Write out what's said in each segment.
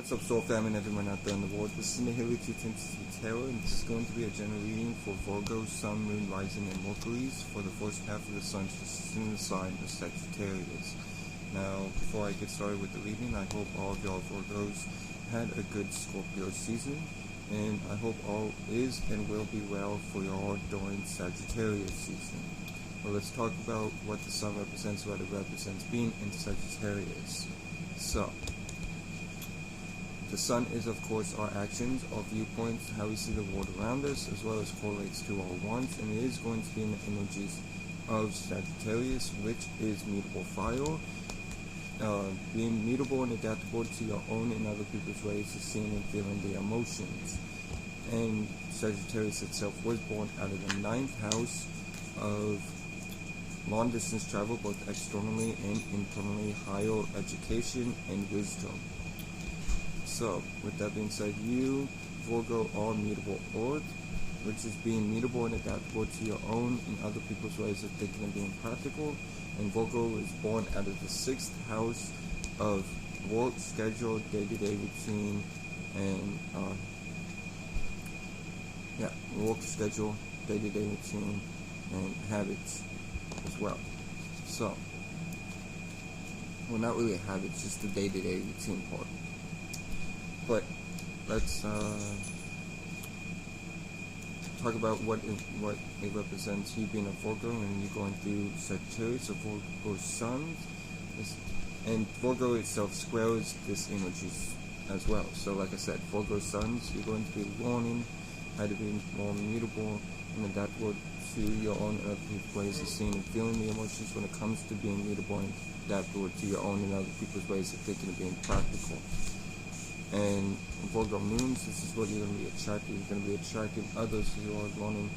What's up, Soul Family and everyone out there in the world? This is Nihili 210 Tarot, and this is going to be a general reading for Virgo, Sun, Moon, Rising, and Mercury's for the first half of the solstice in the sign of Sagittarius. Now, before I get started with the reading, I hope all of y'all Virgos had a good Scorpio season, and I hope all is and will be well for y'all during Sagittarius season. Well, let's talk about what the Sun represents, what it represents being in Sagittarius. So, the Sun is, of course, our actions, our viewpoints, how we see the world around us, as well as correlates to our wants, and it is going to be in the energies of Sagittarius, which is mutable fire, being mutable and adaptable to your own and other people's ways of seeing and feeling their emotions. And Sagittarius itself was born out of the 9th house of long distance travel, both externally and internally, higher education and wisdom. So, with that being said, you, Virgo, are mutable earth, which is being mutable and adaptable to your own and other people's ways of thinking and being practical. And Virgo is born out of the 6th house of work, schedule, day-to-day routine, and work, schedule, day-to-day routine, and habits as well. So, well, not really habits, just the day-to-day routine part. But let's talk about what it represents, you being a Virgo and you going through Sagittarius or Virgo Sun. And Virgo itself squares this energy as well. So like I said, Virgo Suns, you're going to be learning how to be more mutable and adaptable to your own and other people's ways of seeing and feeling the emotions when it comes to being mutable and adaptable to your own and other people's ways of thinking and being practical. And Virgo moons, this is what you're going to be attracting. You're going to be attracting others who are learning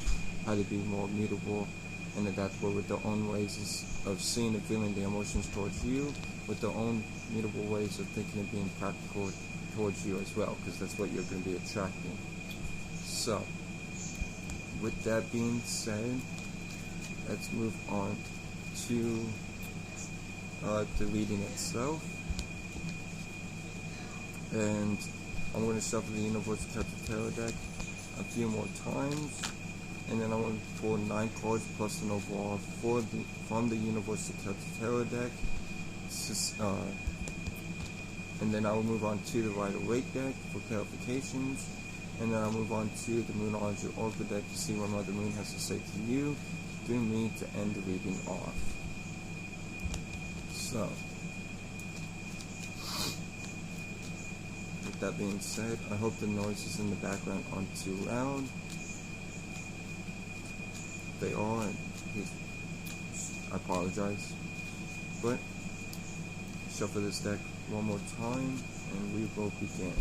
how to be more mutable and adaptable with their own ways of seeing and feeling the emotions towards you, with their own mutable ways of thinking and being practical towards you as well, because that's what you're going to be attracting. So, with that being said, let's move on to the reading itself. And I'm going to shuffle the Universal Chapter Tarot deck a few more times, and then I'm going to pull 9 cards plus an overall from the Universal Chapter Tarot deck. And then I will move on to the Waite deck for clarifications, and then I'll move on to the Moonology Oracle deck to see what Mother Moon has to say to you through me to end the reading off. So, with that being said, I hope the noises in the background aren't too loud. If they are, I apologize. But shuffle this deck one more time and we will begin.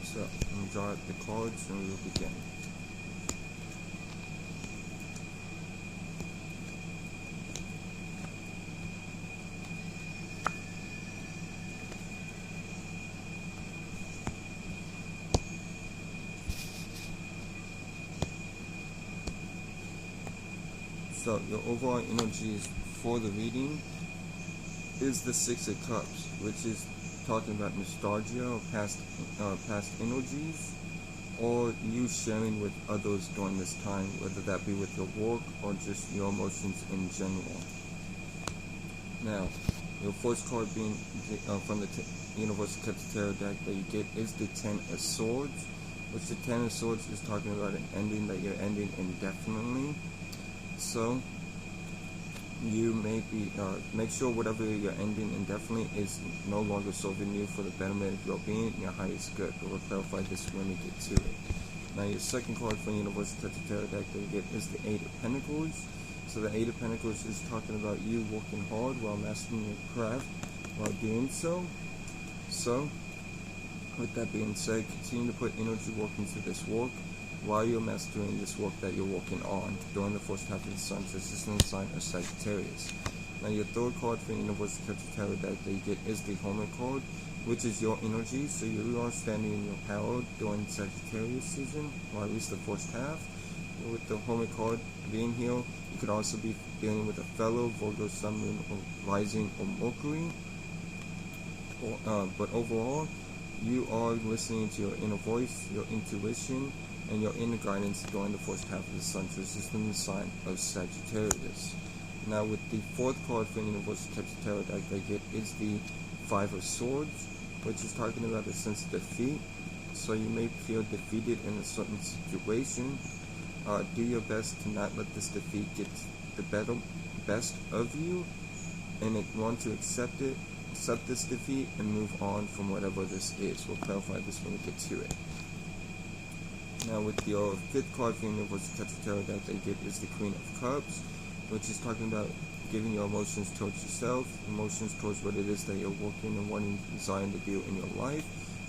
So, I'm going to draw out the cards and we will begin. So, your overall energies for the reading is the 6 of Cups, which is talking about nostalgia or past energies, or you sharing with others during this time, whether that be with your work or just your emotions in general. Now, your first card being from the Universal Chapter Tarot deck that you get is the 10 of Swords, which the 10 of Swords is talking about an ending that you're ending indefinitely. So, you may be, make sure whatever you're ending indefinitely is no longer serving you for the betterment of your being and your highest good. But we'll clarify this when we get to it. Now, your second card from the Universal Chapter Tarot deck that you get is the 8 of Pentacles. So, the 8 of Pentacles is talking about you working hard while mastering your craft while doing so. So, with that being said, continue to put energy work into this work while you're mastering this work that you're working on during the first half of the sun, so this is in the sign of Sagittarius. Now, your third card for the Universal Chapter Tarot deck that you get is the Hermit card, which is your energy, so you are standing in your power during Sagittarius season, or at least the first half, with the Hermit card being here, you could also be dealing with a fellow Virgo, Sun, Moon, or Rising, or Mercury. But overall, you are listening to your inner voice, your intuition, and your inner guidance during the first half of the Sun transition in the sign of Sagittarius. Now, with the fourth card for Universal Texas Tarot deck I get is the Five of Swords, which is talking about a sense of defeat. So you may feel defeated in a certain situation. Do your best to not let this defeat get the best of you, and want to accept this defeat and move on from whatever this is. We'll clarify this when we get to it. Now, with your fifth card for Universal Texas Tarot deck I get is the Queen of Cups, which is talking about giving your emotions towards yourself, emotions towards what it is that you're working and wanting, desiring to do in your life,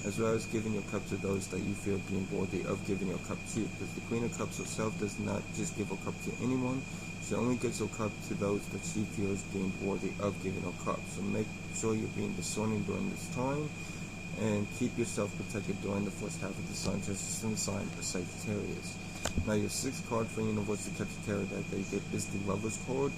as well as giving your cup to those that you feel being worthy of giving your cup to. Because the Queen of Cups herself does not just give her cup to anyone, she only gives her cup to those that she feels being worthy of giving her cup. So make sure you're being discerning during this time, and keep yourself protected during the first half of the Sun transition in the sign of Sagittarius. Now, your sixth card for Universal Texas Tarot deck that you get is the Lovers card,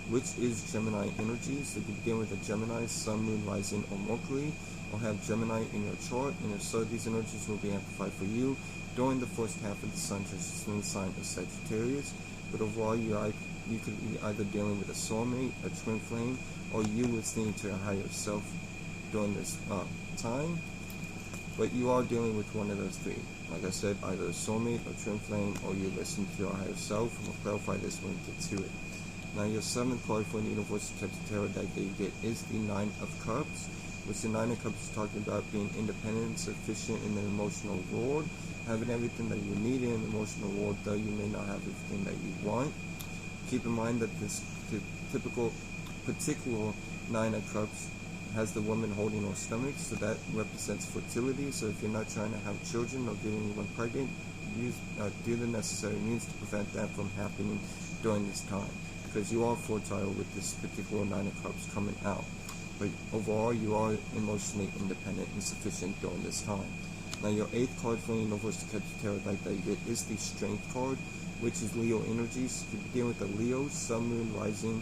which is Gemini energy. So you can begin with a Gemini, Sun, Moon, Rising, or Mercury, or have Gemini in your chart, and if so, these energies will be amplified for you during the first half of the Sun transition in the sign of Sagittarius. But overall, you could be either dealing with a soulmate, a twin flame, or you listening to your higher self during this time. But you are dealing with one of those three. Like I said, either a soulmate, or twin flame, or you listen to your higher self, and we'll clarify this when we get to it. Now, your seventh card for the Universal Texas Tarot deck that you get is the Nine of Cups, which the Nine of Cups is talking about being independent, sufficient in the emotional world, having everything that you need in an emotional world, though you may not have everything that you want. Keep in mind that this particular Nine of Cups has the woman holding her stomach, so that represents fertility. So if you're not trying to have children or get anyone pregnant, do the necessary means to prevent that from happening during this time, because you are fertile with this particular Nine of Cups coming out. But overall, you are emotionally independent and sufficient during this time. Now, your eighth card for the Universal Texas Tarot deck that you get is the Strength card, which is Leo energies. You can begin with a Leo, Sun, Moon, Rising,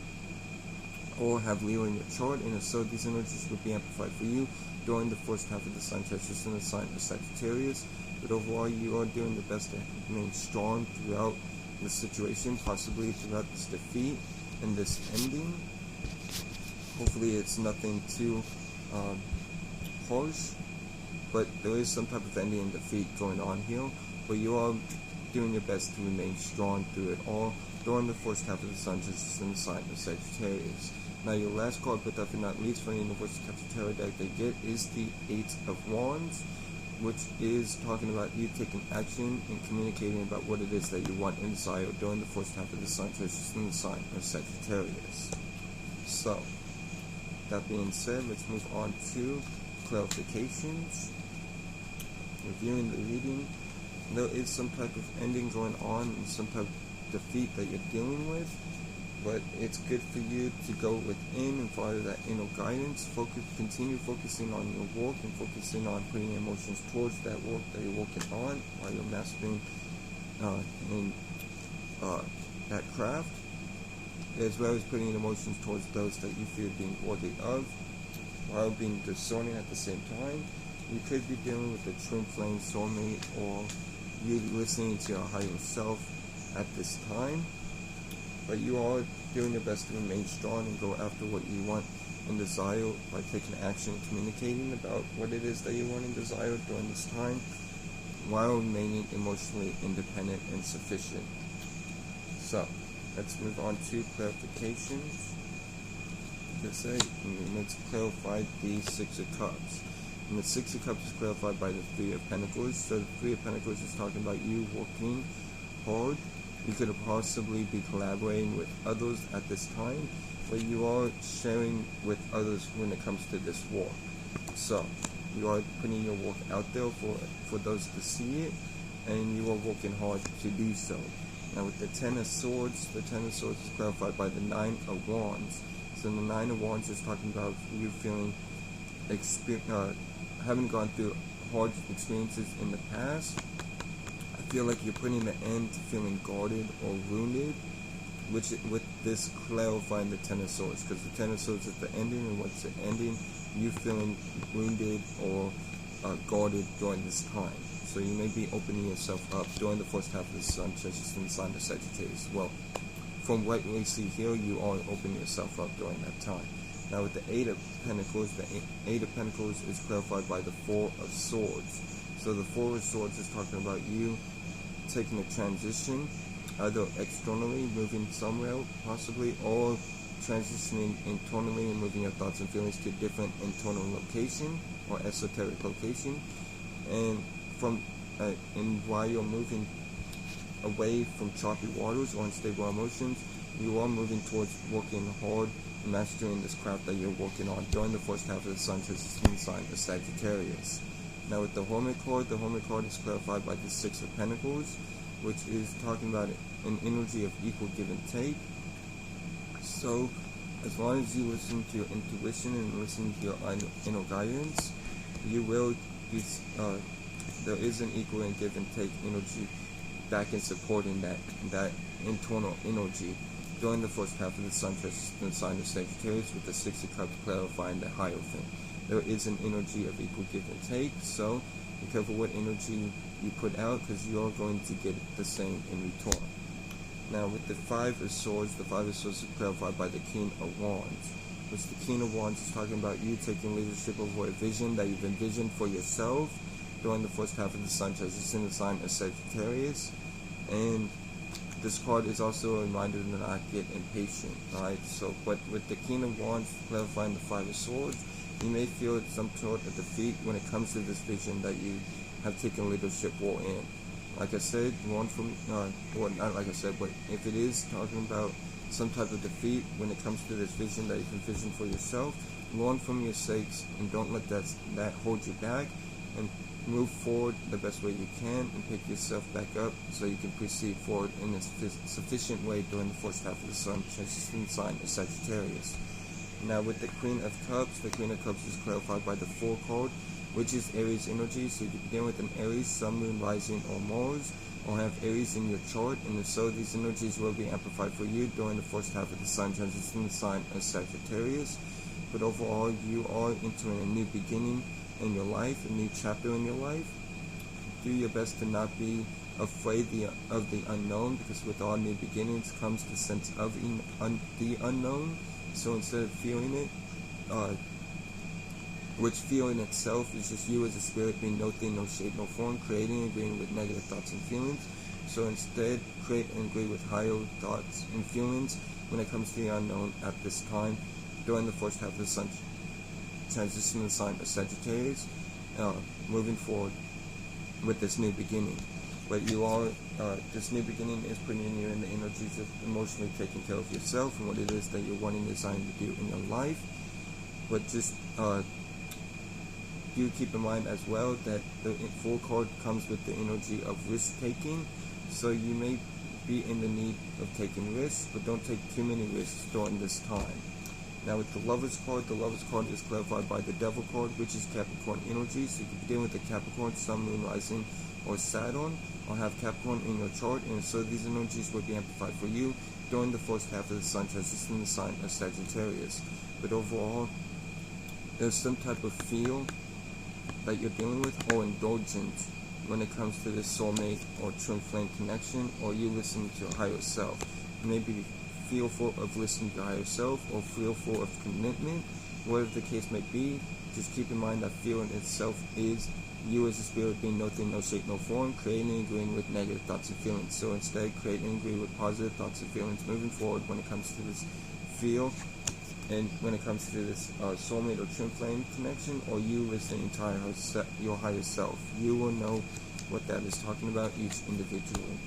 or have Leo in your chart, and if so, these energies will be amplified for you during the first half of the Sun transition in the sign of Sagittarius. But overall, you are doing the best to remain strong throughout the situation, possibly throughout this defeat and this ending. Hopefully it's nothing too harsh, but there is some type of ending and defeat going on here, but you are doing your best to remain strong through it all during the first half of the Sun transition in the sign of Sagittarius. Now, your last card, but definitely not least, for the Universal Texas Tarot deck they get is the Eight of Wands, which is talking about you taking action and communicating about what it is that you want and desire during the first half of the Sun transition in the sign of Sagittarius. So, that being said, let's move on to clarifications. Reviewing the reading, there is some type of ending going on and some type of defeat that you're dealing with, but it's good for you to go within and follow that inner guidance. Continue focusing on your work and focusing on putting emotions towards that work that you're working on while you're mastering in that craft, as well as putting emotions towards those that you feel being worthy of, while being discerning at the same time. You could be dealing with a twin flame, soulmate, or you listening to your higher self at this time, but you are doing your best to remain strong and go after what you want and desire by taking action and communicating about what it is that you want and desire during this time, while remaining emotionally independent and sufficient. So, let's move on to clarifications. Let's clarify the Six of Cups. And the Six of Cups is clarified by the Three of Pentacles. So the Three of Pentacles is talking about you working hard. You could possibly be collaborating with others at this time, but you are sharing with others when it comes to this work. So you are putting your work out there for those to see it, and you are working hard to do so. Now, with the Ten of Swords is clarified by the Nine of Wands. So the Nine of Wands is talking about you feeling having gone through hard experiences in the past. I feel like you're putting an end to feeling guarded or wounded, which with this clarifying the Ten of Swords, because the Ten of Swords is the ending, and what's the ending? You feeling wounded or guarded during this time. So you may be opening yourself up during the first half of the sun, just in the sign of Sagittarius. Well, from what we see here, you are opening yourself up during that time. Now with the Eight of Pentacles, the Eight of Pentacles is clarified by the Four of Swords. So the Four of Swords is talking about you taking a transition, either externally, moving somewhere possibly, or transitioning internally and moving your thoughts and feelings to a different internal location or esoteric location. And while you're moving away from choppy waters or unstable emotions, you are moving towards working hard and mastering this craft that you're working on during the first half of the sun transition sign of Sagittarius. Now with the Hermit card is clarified by the Six of Pentacles, which is talking about an energy of equal give and take. So as long as you listen to your intuition and listen to your inner guidance, you will be, there is an equal and give and take energy back in supporting that internal energy during the first half of the sun transition sign of Sagittarius, with the Six of Cups clarifying the Hierophant. There is an energy of equal give and take, so be careful what energy you put out, because you are going to get the same in return. Now with the Five of Swords is clarified by the King of Wands, which the King of Wands is talking about you taking leadership over a vision that you've envisioned for yourself during the first half of the sun transition, the sign of Sagittarius. And this card is also a reminder to not get impatient, alright? So, but with the King of Wands clarifying the Five of Swords, you may feel some sort of defeat when it comes to this vision that you have taken leadership role in. Like I said, well, not like I said, but if it is talking about some type of defeat when it comes to this vision that you've envisioned for yourself, learn from your mistakes and don't let that hold you back, and move forward the best way you can and pick yourself back up so you can proceed forward in a sufficient way during the first half of the sun transition sign of Sagittarius. Now with the Queen of Cups is clarified by the Four card, which is Aries energy. So you can begin with an Aries, Sun, Moon, Rising, or Mars, or have Aries in your chart, and if so, these energies will be amplified for you during the first half of the sun transition sign of Sagittarius. But overall, you are entering a new beginning in your life, a new chapter in your life. Do your best to not be afraid of the unknown, because with all new beginnings comes the sense of the unknown. So instead of feeling it, which feeling itself is just you as a spirit being no thing, no shape, no form, creating and agreeing with negative thoughts and feelings. So instead, create and agree with higher thoughts and feelings when it comes to the unknown at this time during the first half of the sun transition the sign of Sagittarius, moving forward with this new beginning. But you are, this new beginning is putting you in the energies of emotionally taking care of yourself and what it is that you're wanting to design to do in your life. But just do keep in mind as well that the Four card comes with the energy of risk taking. So you may be in the need of taking risks, but don't take too many risks during this time. Now with the Lovers card is clarified by the Devil card, which is Capricorn energy. So you can begin with the Capricorn, Sun, Moon, Rising, or Saturn, or have Capricorn in your chart, and so these energies will be amplified for you during the first half of the sun transition the sign of Sagittarius. But overall, there's some type of feel that you're dealing with, or indulgence when it comes to this soulmate or twin flame connection, or you listening to your higher self. You may be fearful of listening to your higher self, or fearful of commitment. Whatever the case may be, just keep in mind that feeling itself is you as a spirit being no thing, no shape, no form, creating and agreeing with negative thoughts and feelings. So instead, create and agree with positive thoughts and feelings moving forward when it comes to this feel, and when it comes to this soulmate or twin flame connection, or you listening to your higher self. You will know what that is talking about each individually.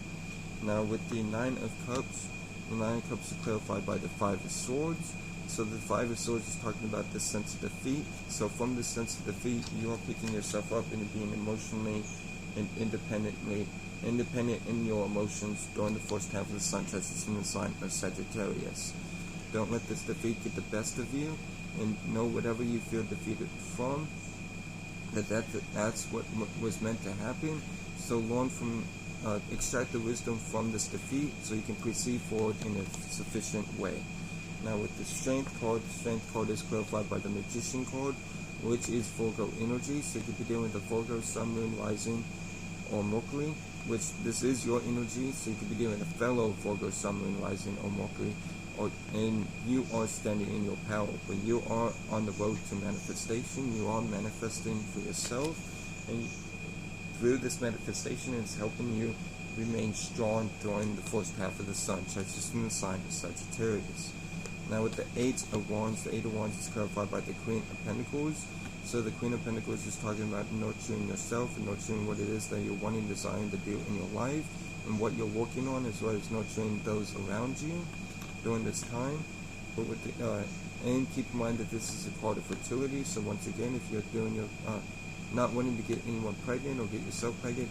Now with the Nine of Cups, the Nine of Cups is clarified by the Five of Swords. So the Five of Swords is talking about the sense of defeat. So from the sense of defeat, you are picking yourself up into being emotionally and independent in your emotions during the first half of the sun transition in the sign of Sagittarius. Don't let this defeat get the best of you, and know whatever you feel defeated from, that's what was meant to happen. So learn from extract the wisdom from this defeat so you can proceed forward in a sufficient way. Now with the Strength card is clarified by the Magician card, which is Virgo energy. So you could be dealing with the Virgo, Sun, Moon, Rising, or Mercury, which this is your energy. So you could be dealing with a fellow Virgo, Sun, Moon, Rising, or Mercury, and you are standing in your power. But you are on the road to manifestation. You are manifesting for yourself, and through this manifestation, it's helping you remain strong during the first half of the sun, such as in the sign of Sagittarius. Now with the Eight of Wands is clarified by the Queen of Pentacles. So the Queen of Pentacles is talking about nurturing yourself and nurturing what it is that you're wanting, desiring to do in your life and what you're working on, as well as nurturing those around you during this time. But with the and keep in mind that this is a card of fertility. So once again, if you're doing your not wanting to get anyone pregnant or get yourself pregnant,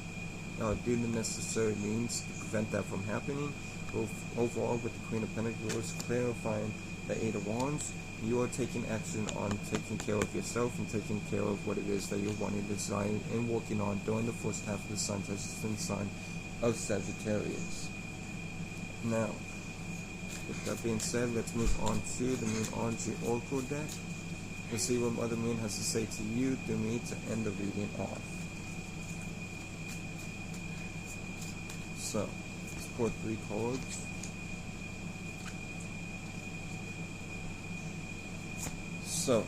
do the necessary means to prevent that from happening. Overall, with the Queen of Pentacles clarifying the Eight of Wands, you are taking action on taking care of yourself and taking care of what it is that you're wanting, desiring, and working on during the first half of the sun, such as in the sign of Sagittarius. Now, with that being said, let's move on to the Moonology Oracle deck. Let's see what Mother Moon has to say to you through me to end the reading off. So, let's pull 3 cards. So,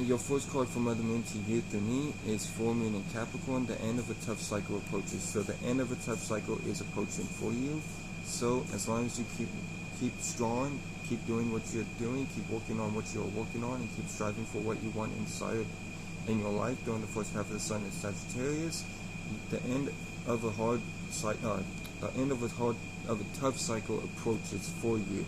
your first card from Mother Moon to you through me is Full Moon in Capricorn. The end of a tough cycle approaches. So the end of a tough cycle is approaching for you. So as long as you keep strong, keep doing what you're doing, keep working on what you're working on, and keep striving for what you want inside in your life during the first half of the sun in Sagittarius, the end of a tough cycle approaches for you,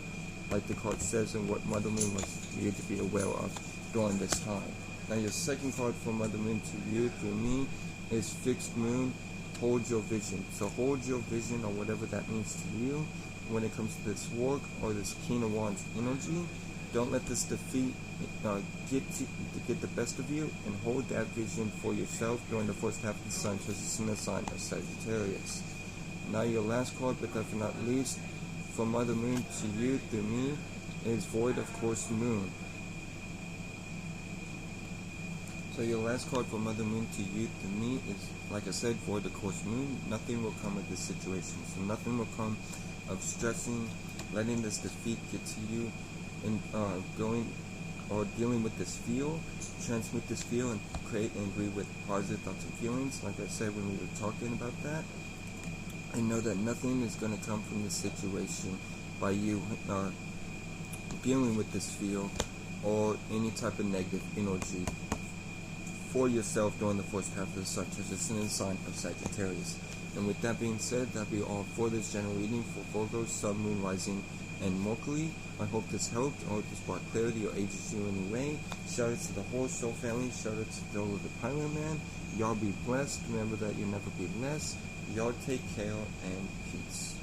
like the card says, and what Mother Moon wants you to be aware of during this time. Now your second card from Mother Moon to you through me is Fixed Moon, Hold Your Vision. So hold your vision, or whatever that means to you when it comes to this work or this King of Wands energy. Don't let this defeat get the best of you, and hold that vision for yourself during the first half of the sun, which is in the sign of Sagittarius. Now your last card, but definitely not least, from Mother Moon to you through me is Void of Course Moon. So your last card from Mother Moon to you through me is, like I said, Void of Course Moon. Nothing will come of this situation. So nothing will come of stressing, letting this defeat get to you, and going or dealing with this feel, transmit this feel, and create and agree with positive thoughts and feelings. Like I said when we were talking about that, I know that nothing is going to come from this situation by you dealing with this feel or any type of negative energy for yourself during the first half of the sun, which is in the sign of Sagittarius. And with that being said, that'll be all for this general reading for Virgo, Sun, Moon, Rising, and Mercury. I hope this helped. I hope this brought clarity or ages you in any way. Shout out to the whole Soul family. Shout out to Dolo the Pilot Man. Y'all be blessed. Remember that you'll never be less. Y'all take care and peace.